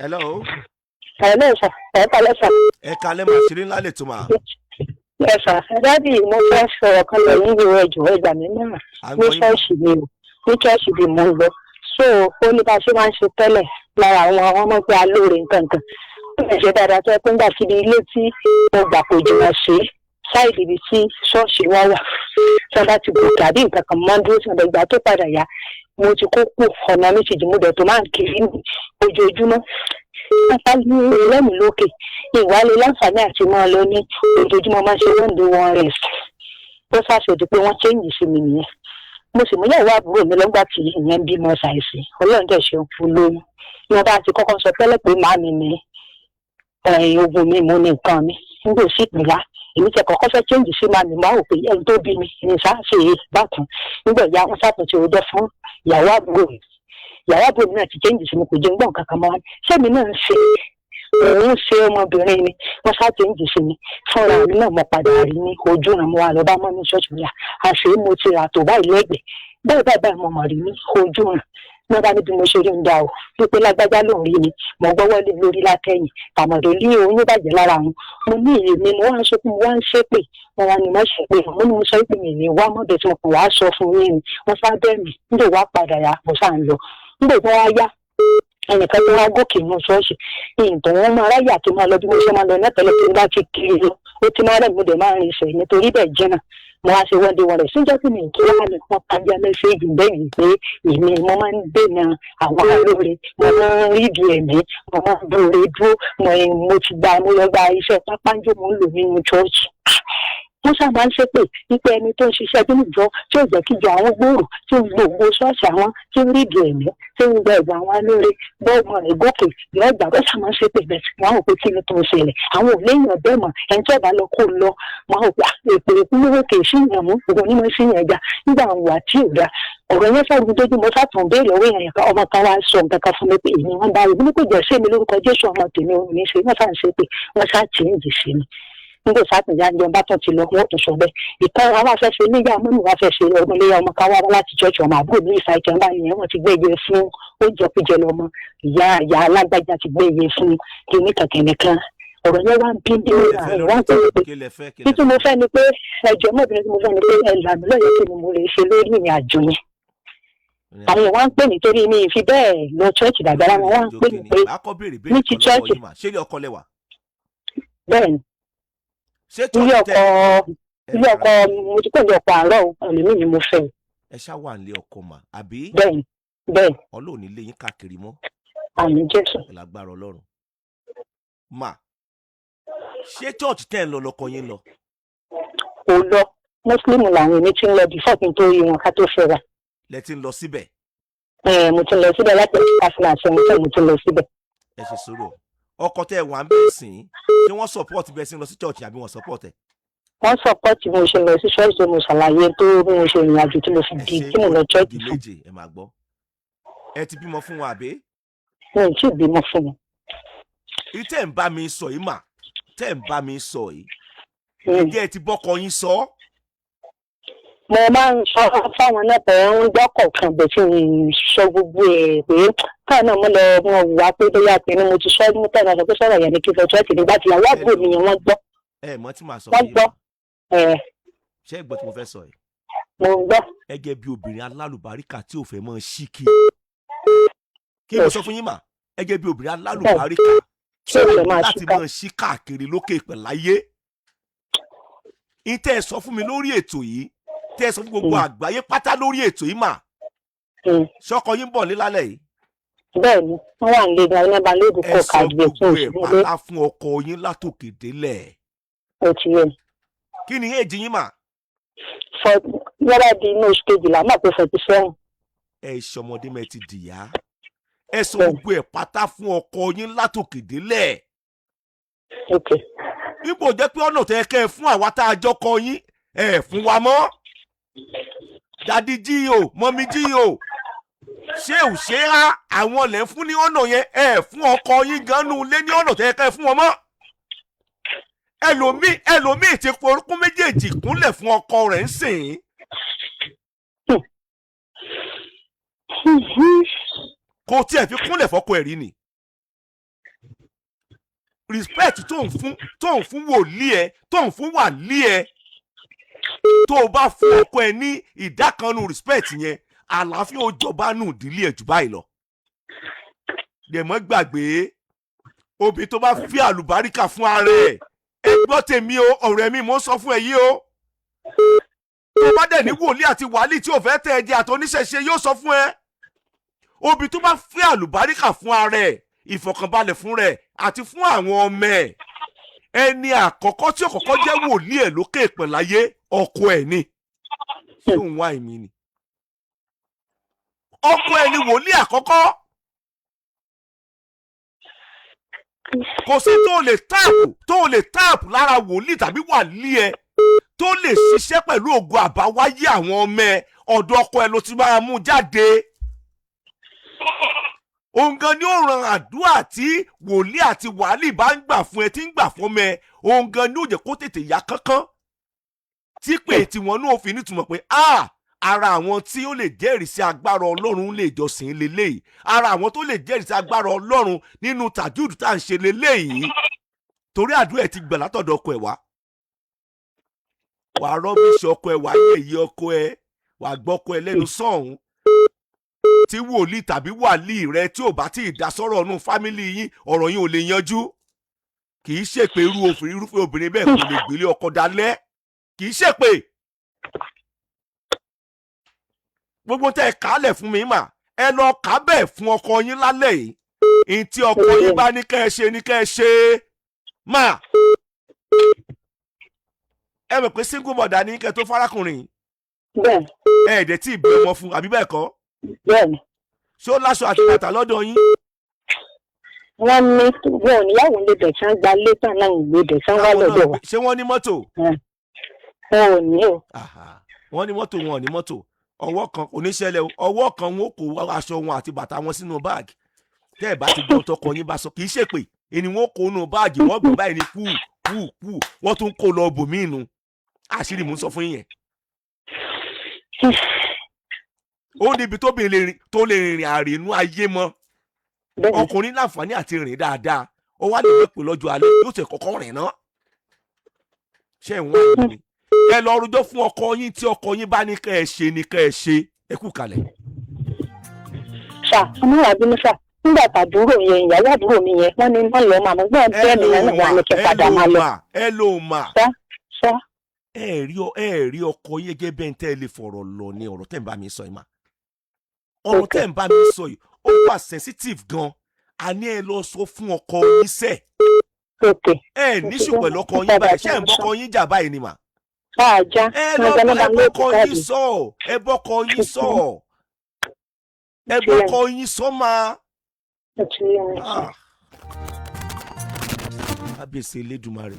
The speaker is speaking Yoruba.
hello. Hello sir, ẹ kálẹ́ sir. ẹ kalẹ́ mà ṣeré ńlá lè tún mà. Yes sir, dádì mo fẹ́ sọ̀rọ̀ kan lọ yín ìwé ẹ̀jọ̀ ẹgbà mi náà ní ṣọ́ọ̀ṣì mi o, ní ṣọ́ọ̀ṣì mi mo ń lọ. So ó ní bá ṣe máa ń ṣe tẹ́lẹ̀ lára àwọn ọmọ pé alóore nǹkan kan. Ó lè ṣe dáadáa tó ẹ pé nígbà tí ilé tí mo gbà kò jìnnà sí sáìdì ibi tí ṣọ́ọ̀ṣì wa wà. Tí wọ́n bá ti gòkè àbí nǹkan kan máa ń dúró sọ̀dọ̀ ìgbà tó padà yá. Mo ti kó kù ọ̀nà méjèèjì mo dẹ̀ tó máa ń kiri ní ojoojúmọ́. Nípa ní ẹlẹ́mìí lókè, ìwálé láǹfààní àti máa lọ ní ojoojúmọ́ máa ń ṣe one day one rest. Ó ṣàṣèdí pé wọ́n change sí mi nìyẹn. Mo sì mú ìyàwó àbúrò mi lọ́gbà tí ìyẹn bímọ ṣàìsí. Ọlọ́run dẹ̀ ṣe òkú lóyún. Ní wọ́n bá ti kọ́kọ́ sọ tẹ́lẹ̀ pé màá mi ní ogun mi mo ní nǹkan mi. Nígbà òsì ìpìlá, èmi tẹ kọ́kọ́ fẹ́ change sí màá mi máa wò pé ẹni tó bí mi ní sáàṣì bákan. Nígbà ìyá wọn ṣàtúnṣe òjò fún ìyàwó àbúrò mi. Ìyàwó àbúrò mi náà ti change sí mi kò jẹun gbọ̀n kankan mọ́. Ṣé mi náà ń ṣe òun ṣe ọmọbìnrin mi wọ́n ṣá change sí mi fúnra mi náà mo padà rí ní ojú ràn mo wà lọ bá mọ́ ní ṣọ́ọ̀ṣì mi àṣé mo ti rà tó báyìí lẹ́gbẹ̀ẹ́ báyìí mo mọ̀ rí ní ojú ràn wọ́n bá níbi mo ṣe rí ń dá o wípé lágbájá lòun rí mi mo gbọ́wọ́ lé lórí látẹ̀yìn tàmọ̀dé lé oyún bàjẹ́ lára wọn mo ní èmi mo wá ń sọkún mo wá ń ṣépè wọn wá ní mo ṣe pé mo ní mo sọ pé mi ní wá mọ́bẹ̀ tí mo kàn wá sọ fún yín ni wọ́n sá bẹ́ẹ̀ mi nígbà wá padà yá mo sá ń lọ nígbà tí wọ́n wá yá ẹnìkan tó wá gòkè inú ṣọ́ọ̀ṣì ìtàn wọn máa ráyà tó máa lọ bí mo ṣe máa lọ nẹ́tẹ̀lẹ́ tí mo bá ti kiri lọ ó ti máa rẹ̀ mo dẹ̀ máa rìn ìṣẹ̀ nítorí bẹ́ẹ̀ jẹ́nà mo wá ṣe wọ́ndé wọn rẹ̀ síjọ́ tí mi kí wá lè wọ́n kájá mẹ́sẹ́ẹ̀jì bẹ́ẹ̀ pé èmi mo máa ń dènà àwọn alóore mo máa ń rí ibi ẹ̀mí mo máa ń dòre dúró mo ti gba mo lọ gba iṣẹ́ pápánjó mo ń lò nínú ṣọ́ọ̀ṣì wọ́n sábà ń ṣépè wípé ẹni tó ń ṣiṣẹ́ bí nìjọ tí ò jẹ́ kíjọ àwọn gbòòrò tí ń gbogbo ṣọ́ọ̀ṣì àwọn tí ń rí ìdí ẹ̀mí tí ń gba ẹ̀gbọ́n àwọn alóore bọ́ọ̀mù rẹ̀ gòkè yọ ọgbà bẹ́ẹ̀ sábà ń ṣépè bẹ́ẹ̀ tí wọ́n ò pé kí ni tó ń ṣẹlẹ̀ àwọn ò léyìn ọ̀bẹ́ mọ̀ ẹni tí ọ̀bá lọ kó lọ wọ́n ò pé èpè ìpínlẹ̀ kè sí ìyàn mú ògùn ní mo sí ìyàn ẹja nígbà àwọn wà tí ò dá ọ̀rọ̀ yẹn fẹ́ gbé dójú mo sátún béèrè owó yẹn kan ọmọ kan wá sọ nǹkan kan fún mi pé èmi wọn bá rí bí kò jẹ́ sí mi lórúkọ Jésù ọmọ tèmi òun ní í ṣe wọ́n sá ń ṣépè wọ́n sá change sí mi nígbà sátìjà ń jẹun bá tún ti lọ wọn tún sọ bẹ́ẹ̀ ìkan àwọn afẹsẹ níyà mọnù wá fẹsẹ ọmọ ilé ọmọ ká wá láti ṣọ́ọ̀ṣì ọmọ àbúrò ní ìfà ìjọba nìyẹn wọn ti gbé iye fún oúnjẹ píjẹ lọmọ ìyá alágbájá ti gbé iye fún kìnìkan ọ̀rọ̀ yẹn wá ń bí ní ọ̀rọ̀ wá ń pè pé títí mo fẹ́ ni pé ẹjọ́ ọmọbìnrin tí mo fẹ́ ni pé ẹlànà lọ́yẹ̀ tí mo lè ṣe lórí ìrìn àjò yẹn àwọn èèyàn wá ń pè nítorí mi ìfi bẹ́ẹ̀ lọ ṣọ́ọ̀ṣì dàgbára wọn wá ń pè ní pé ní ti ṣọ́ọ̀ṣì bẹ́ẹ̀ ni ilé ọkọ mo ti pè ní ọkọ àárọ̀ ọ̀lẹ́mí ni mo fẹ́. ẹ ṣá wà nílé ọkọ mà àbí. bẹ́ẹ̀. Ọlọ́run ilé yín káàkiri mọ́. àmín Jésù. lágbára Ọlọ́run. mà ṣé church tẹ́ ń lọ lọkọ yín lọ. kò lọ Muslim làwọn èmi ti ń lọ before kí n tó rí wọn ká tó fẹ́ra. lẹ ti ń lọ síbẹ̀. mo ti lọ síbẹ̀ láti ẹ̀ka fún mo ti lọ síbẹ̀. ẹ ṣe sùúrù ọkọ tẹ wà ń bẹ sìn ṣé wọ́n support bẹ sí lọ sí church àbí wọ́n support ẹ. wọ́n support mo ṣe lọ sí church tó mo ṣàlàyé tó bí mo ṣe ìrìn àjò tí mo fi di tí mo lọ church fún. méje ẹ máa gbọ́ ẹ ti bímọ fún wọn àbí. mi ò tí ì bímọ fún wọn. tẹ́ ń bá mi sọ yìí mà tẹ́ ń bá mi sọ yìí ǹjẹ́ ẹ ti bọ́kọ yín sọ. mo máa ń sọ fáwọn náà pé ń gbọ́kọ̀ kan bẹ̀ tí ń sọ gbogbo ẹ̀ pé káà náà mo lọ wọn wá pé bóyá pé ni mo ti sọ ní tẹ̀lé ọ̀sán pé sọ̀rọ̀ yẹn ni kí n fẹ́ church nígbà tí àwọn àbúrò mi yẹn wọ́n gbọ́. ẹ mọ tí màá sọ wọ́n gbọ́. ṣé ẹ gbọ́ tí mo fẹ́ sọ yìí. mo gbọ́. gẹ́gẹ́ bí obìnrin alálùbáríkà tí ò fẹ́ mọ́ ṣíkì. kí mo sọ fún yín mà gẹ́gẹ́ bí obìnrin alálùbáríkà tí ò fẹ́ láti mọ́ ṣí káàkiri lókè ìpẹ̀láyé. ìtẹ́ ẹ sọ fún mi lórí ètò yìí tẹ́ ẹ sọ fún gbogbo àgbáyé pátá lórí ètò yìí mà. ṣọkọ yín bọ̀ nílálẹ̀ yìí. bẹ́ẹ̀ni wọn wà nílé ìgbà nígbà lóògùn kọ káàdì fún ìṣẹ̀lẹ̀ ẹ sọ gbogbo ẹ̀ pátá fún ọkọ yín látòkè délẹ̀. ó ti yẹ. kí ni èjì yín mà. yọrọ di inú oṣù kejìlá máa pé 47. ẹ ṣọmọdé mẹ ti dìyà ẹ sọ gbogbo ẹ̀ pátá fún ọkọ yín látòkè délẹ̀. níbo jẹ́ pé ọ̀nà tẹ́ kẹ́ ẹ fún àwa tá a jọ kọ yín ẹ fún wa mọ́. dadi jí o mọ́mí jí o ṣé ò ṣe é rá àwọn lẹ́ fún ní ọ̀nà yẹn ẹ fún ọkọ yín gan-an lé ní ọ̀nà tẹ́ kẹ́ ẹ fún wọn mọ́. ẹlòmíì ti forúkún méjèèjì kúnlẹ̀ fún ọkọ rẹ̀ ń sìn. kò tiẹ̀ fi kúnlẹ̀ fọ́kọ ẹ̀ rí ni. respect tó ń fún wòlíì ẹ tó ń fún wàlíì ẹ tó o bá fún ọkọ ẹ ní ìdákanu respect yẹn àlàáfíà ó jọba nù ìdílé ẹ jù báyìí lọ. dẹ̀mọ́ gbàgbé obì tó bá fi àlùbáríkà fún ara ẹ gbọ́ tèmi o ọ̀rẹ́ mi mo sọ fún ẹ yìí o tó bá dẹ̀ ní wòlíì àti wàlíì tí ò fẹ́ tẹ̀ ẹ́ jẹ́ àtọ́níṣẹ̀ṣe yóò sọ fún ẹ obì tó bá fi àlùbáríkà fún ara ẹ ìfọ̀kànbalẹ̀ fún rẹ̀ àti fún àwọn ọmọ ẹ̀ ẹni àkọ́kọ́ tí òkọ́kọ́ jẹ́ wòlíì ẹ̀ lókè ìpẹ̀láyé ọkọ ẹ̀ ni ṣé òun wá èmi ni ọkọ ẹ̀ ni wòlíì àkọ́kọ́ kò sí tó lè táàpù lára wòlíì tàbí wàlíì ẹ̀ tó lè ṣiṣẹ́ pẹ̀lú ògo àbáwáyé àwọn ọmọ ẹ̀ ọ̀dọ̀ ọkọ ẹ̀ ló ti máa mú jáde. Òun gan ni ó ran àdúrà tí wòlíì àti wàlíì bá ń gbà fún ẹ tí ń gbà fún ọmọ ẹ òun gan ni ó jẹ́ kó tètè yá kánkán tí pé tiwọn náà fi nítumọ̀ pé ara àwọn tí ó lè jẹ́rìí sí agbára Ọlọ́run lè jọ́sìn leléyìí ara àwọn tó lè jẹ́rìí sí agbára Ọlọ́run nínú tàjúdù tá à ń ṣe leléyìí torí àdúrà ẹ ti gbà látọ̀dọ̀ ọkọ ẹ wàá rọ́bìṣì ọkọ ẹ wàá yẹ̀yẹ́ ọkọ ẹ wàá gbọ́kọ ẹ lẹ́nu sọ̀hún tí wòlíì tàbí wàlíì rẹ tí ò bá tí ì dá sọ́rọ̀ ọ̀nù fámìlì yín ọ̀rọ̀ yín ò lè yanjú kì í ṣèpè irúfẹ́ obìnrin bẹ́ẹ̀ kò lè gbélé ọkọ dalẹ̀ kì í ṣèpè gbogbo tẹ́ ẹ kálẹ̀ fún mi mà ẹ lọ kà bẹ́ẹ̀ fún ọkọ yín lálẹ́ yìí ní tí ọkọ yín bá ní kẹ́ ẹ ṣe ní kẹ́ ẹ ṣe mà ẹ mọ̀ pé single mother ní kẹ́ tó fárákùnrin ẹ̀ẹ́dẹ̀ tí ì bí ọmọ fún àbí bẹ́ẹ̀ kọ́ ṣó láṣọ àti bàtà lọ́dọ̀ yín. wọ́n ní wọn ò níyàwó lè dẹ̀sán gba létà náà ìgbé dẹ̀sán wá lọ́dọ̀ wa. ṣé wọ́n ní mọ́tò. wọn ò ní o. wọ́n ní mọ́tò wọn ò ní mọ́tò ọwọ́ kan kò ní ṣẹlẹ̀ ọwọ́ kan wọn kò aṣọ wọn àti bàtà wọn sínú báàgì tẹ́ ẹ̀ bá ti gbọ́n tọkọ yín bá sọ kì í ṣèpè ẹni wọn kó nù báàgì wọ́n gbé báyìí ní kú wọ́n tún kó lọ bòmíì nù àṣírí mò ń sọ fún yín yẹn. ó níbi tó lè rìnrìn àrìnú ayé mọ́ ọkùnrin láǹfààní àti rìn dáadáa ó wá lè pè lọ́jọ́ alẹ́ yóò tẹ̀ kọ́kọ́ rìn náà ṣé ń wá ìlú ni ẹ lọ rújọ́ fún ọkọ yín tí ọkọ yín bá ní kẹ́ ẹ ṣe ní kẹ́ ẹ ṣe ẹ kú kalẹ̀. ọmọ wa bínú nígbà tàdúrò yẹn ìyàwó àdúrò mi yẹn wọ́n ní wọ́n lọ màmú gbọ́n bẹ́ẹ̀ mi náà wà ní kí padà máa lọ. ẹ ló mà ẹ rí ọkọ yín gẹ́gẹ́ bẹ́ẹ̀ tẹ́ ẹ lè fọ̀rọ̀ lọ ní ọ̀rọ̀ tẹ́ ń bá mi sọ yìí mà ọ̀rọ̀ tẹ́ ń bá mi sọ yìí ó wà sensitive gan a ní ẹ lọ sọ fún ọkọ yín sẹ́ ẹ níṣù pẹ̀lú ọkọ yín báyìí ṣé ẹ ń bọ́kọ yín jà báyìí ni mà. ẹ bọ́kọ yín sọ ẹ bọ́kọ yín sọ ẹ bọ́kọ yín sọ máa. kábíyèsí Elédùmarè.